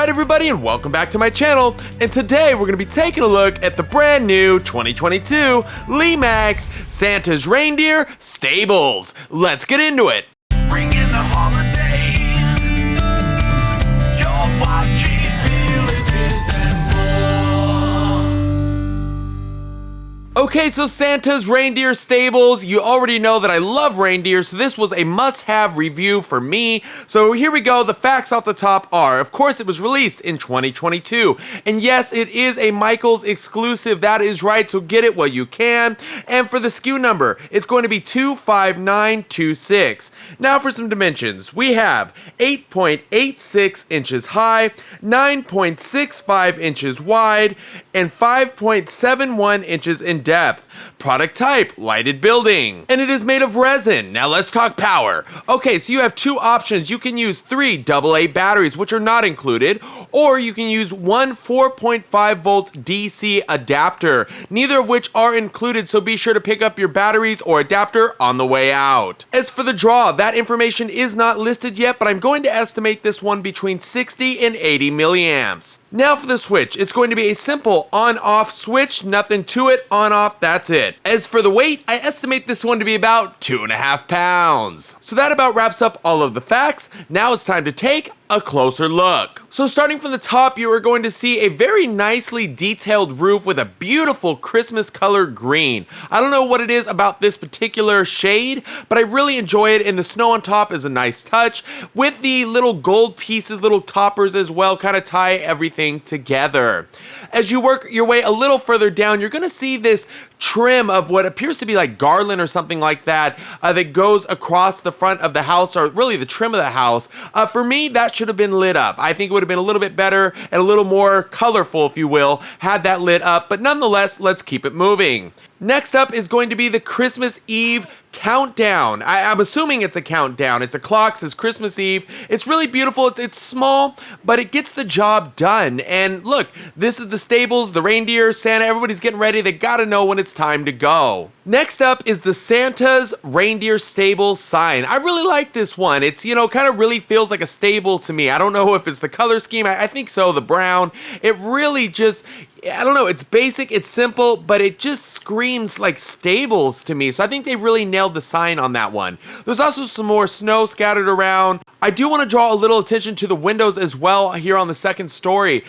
Alright everybody, and welcome back to my channel, and today we're going to be taking a look at the brand new 2022 Lemax Santa's Reindeer Stables. Let's get into it! Bring in the holidays. You're watching Villages and More. Okay, so Santa's Reindeer Stables, you already know that I love reindeer, so this was a must-have review for me. So here we go, the facts off the top are, of course it was released in 2022, and yes, it is a Michaels exclusive, that is right, so get it while you can. And for the SKU number, it's going to be 25926. Now for some dimensions, we have 8.86 inches high, 9.65 inches wide, and 5.71 inches in depth. Product type, lighted building. And it is made of resin. Now let's talk power. Okay, so you have two options. You can use 3 AA batteries, which are not included, or you can use one 4.5 volt DC adapter, neither of which are included, so be sure to pick up your batteries or adapter on the way out. As for the draw, that information is not listed yet, but I'm going to estimate this one between 60 and 80 milliamps. Now for the switch, it's going to be a simple on-off switch, nothing to it, on-off, that's it. As for the weight, I estimate this one to be about 2.5 pounds. So that about wraps up all of the facts. Now it's time to take a closer look. So starting from the top, you are going to see a very nicely detailed roof with a beautiful Christmas color green. I don't know what it is about this particular shade, but I really enjoy it, and the snow on top is a nice touch with the little gold pieces, little toppers as well, kind of tie everything together. As you work your way a little further down, you're going to see this trim of what appears to be like garland or something like that that goes across the front of the house, or really the trim of the house. For me, that should have been lit up. I think it would have been a little bit better and a little more colorful, if you will, had that lit up, but nonetheless, let's keep it moving. Next up is going to be the Christmas Eve countdown. I'm assuming it's a countdown. It's a clock, says Christmas Eve. It's really beautiful. It's small, but it gets the job done. And look, this is the stables, the reindeer, Santa, everybody's getting ready. They gotta know when it's time to go. Next up is the Santa's Reindeer Stable sign. I really like this one. It's, you know, kind of really feels like a stable to me. I don't know if it's the color scheme. I think so, the brown. It really just, I don't know, it's basic, it's simple, but it just screams like stables to me. So I think they really nailed the sign on that one. There's also some more snow scattered around. I do want to draw a little attention to the windows as well here on the second story.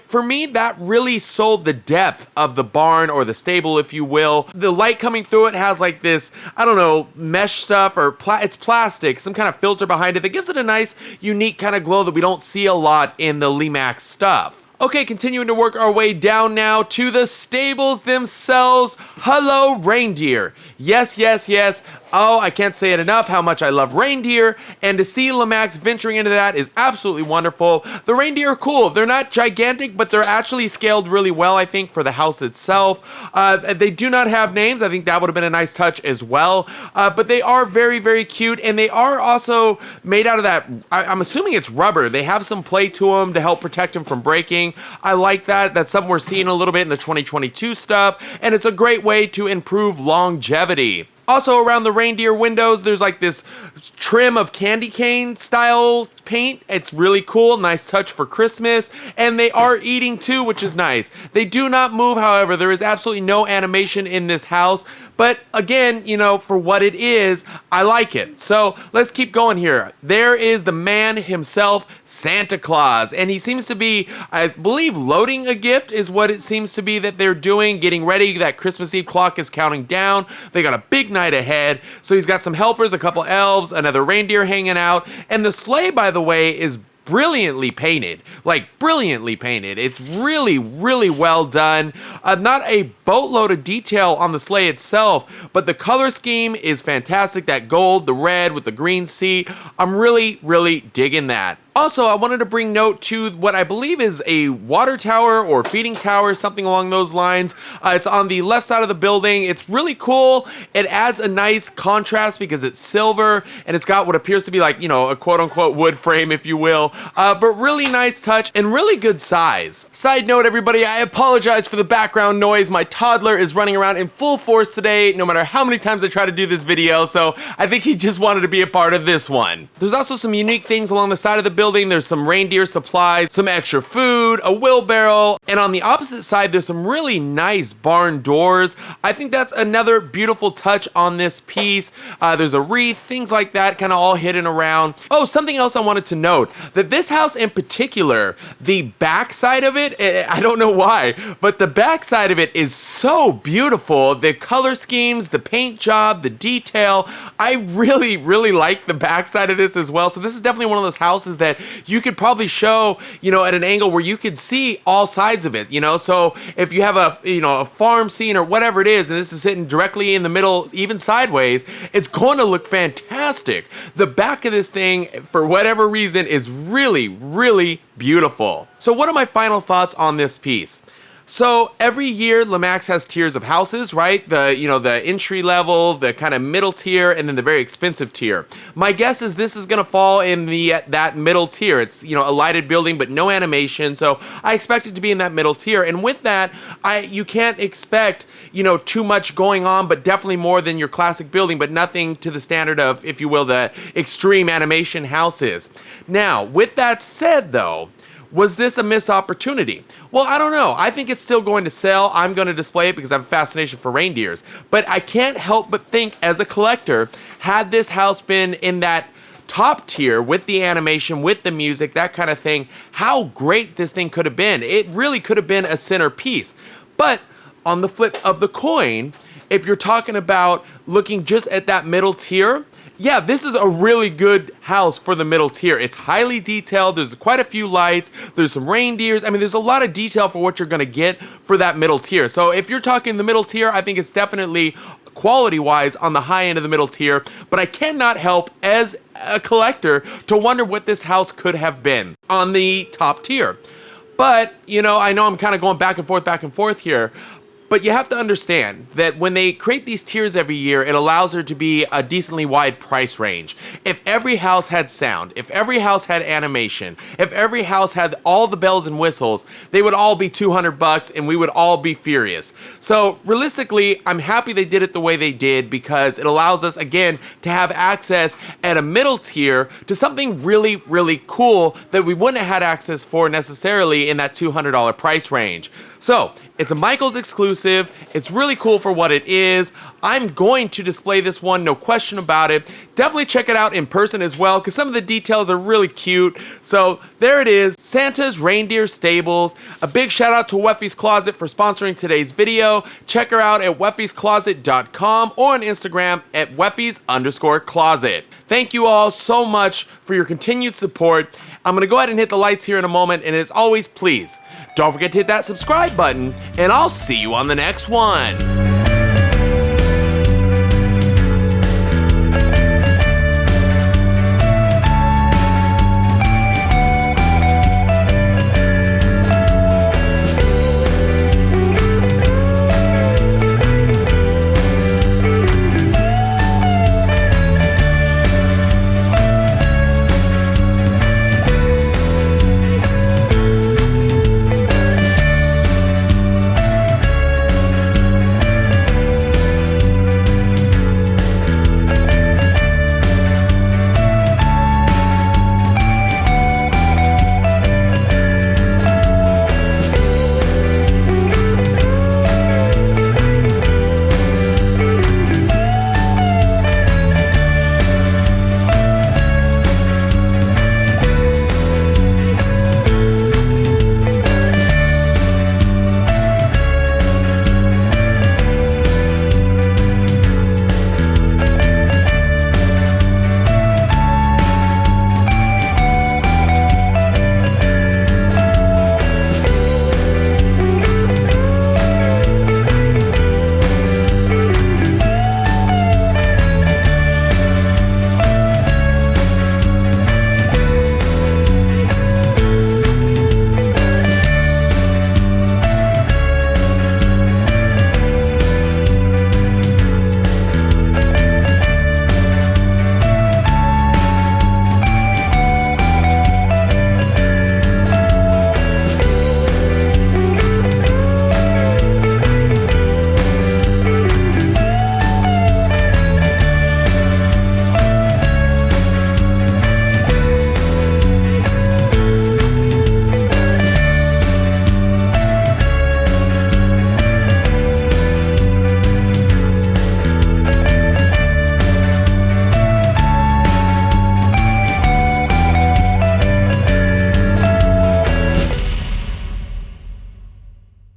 For me, that really sold the depth of the barn or the stable, if you will. The light coming through it has like this, I don't know, mesh stuff, or it's plastic, some kind of filter behind it that gives it a nice, unique kind of glow that we don't see a lot in the Lemax stuff. Okay, continuing to work our way down now to the stables themselves. Hello, reindeer. Yes, yes, yes. Oh, I can't say it enough how much I love reindeer, and to see Lemax venturing into that is absolutely wonderful. The reindeer are cool. They're not gigantic, but they're actually scaled really well, I think, for the house itself. They do not have names. I think that would have been a nice touch as well, but they are very, very cute, and they are also made out of that, I'm assuming it's rubber. They have some play to them to help protect them from breaking. I like that. That's something we're seeing a little bit in the 2022 stuff, and it's a great way to improve longevity. Also around the reindeer windows, there's like this trim of candy cane style paint. It's really cool, nice touch for Christmas, and they are eating too, which is nice. They do not move, however. There is absolutely no animation in this house, but again, you know, for what it is, I like it. So let's keep going here. There is the man himself, Santa Claus, and he seems to be, I believe, loading a gift is what it seems to be that they're doing, getting ready. That Christmas Eve clock is counting down. They got a big night ahead, so he's got some helpers, a couple elves, another reindeer hanging out, and the sleigh, by the way, is brilliantly painted, like brilliantly painted. It's really, really well done. Not a boatload of detail on the sleigh itself, but the color scheme is fantastic. That gold, the red with the green seat. I'm really, really digging that. Also, I wanted to bring note to what I believe is a water tower or feeding tower, something along those lines. It's on the left side of the building. It's really cool. It adds a nice contrast because it's silver and it's got what appears to be like, you know, a quote-unquote wood frame, if you will. But really nice touch and really good size. Side note, everybody, I apologize for the background noise. My toddler is running around in full force today, no matter how many times I try to do this video, so I think he just wanted to be a part of this one. There's also some unique things along the side of the building building, there's some reindeer supplies, some extra food, a wheelbarrow, and on the opposite side, there's some really nice barn doors. I think that's another beautiful touch on this piece. There's a wreath, things like that, kind of all hidden around. Oh, something else I wanted to note, that this house in particular, the back side of it, I don't know why, but the back side of it is so beautiful. The color schemes, the paint job, the detail, I really, really like the back side of this as well. So this is definitely one of those houses that you could probably show, at an angle where you could see all sides of it, So if you have a farm scene or whatever it is, and this is sitting directly in the middle, even sideways, it's going to look fantastic. The back of this thing, for whatever reason, is really, really beautiful. So what are my final thoughts on this piece? So every year, Lemax has tiers of houses, right? The entry level, the kind of middle tier, and then the very expensive tier. My guess is this is gonna fall in that middle tier. It's a lighted building, but no animation. So I expect it to be in that middle tier. And with that, you can't expect too much going on, but definitely more than your classic building, but nothing to the standard of, if you will, the extreme animation houses. Now, with that said, though, was this a missed opportunity? Well, I don't know. I think it's still going to sell. I'm going to display it because I have a fascination for reindeers. But I can't help but think, as a collector, had this house been in that top tier with the animation, with the music, that kind of thing, how great this thing could have been. It really could have been a centerpiece. But on the flip of the coin, if you're talking about looking just at that middle tier, yeah, this is a really good house for the middle tier. It's highly detailed. There's quite a few lights. There's some reindeers. I mean, there's a lot of detail for what you're going to get for that middle tier. So if you're talking the middle tier, I think it's definitely quality-wise on the high end of the middle tier. But I cannot help, as a collector, to wonder what this house could have been on the top tier. But, I know I'm kind of going back and forth here. But you have to understand that when they create these tiers every year, it allows there to be a decently wide price range. If every house had sound, if every house had animation, if every house had all the bells and whistles, they would all be $200 and we would all be furious. So realistically, I'm happy they did it the way they did because it allows us, again, to have access at a middle tier to something really, really cool that we wouldn't have had access for necessarily in that $200 price range. So it's a Michaels exclusive. It's really cool for what it is. I'm going to display this one, no question about it. Definitely check it out in person as well, because some of the details are really cute. So there it is, Santa's Reindeer Stables. A big shout out to Weffy's Closet for sponsoring today's video. Check her out at weffyscloset.com or on Instagram at weffys_closet. Thank you all so much for your continued support. I'm going to go ahead and hit the lights here in a moment, and as always, please don't forget to hit that subscribe button, and I'll see you on the next one.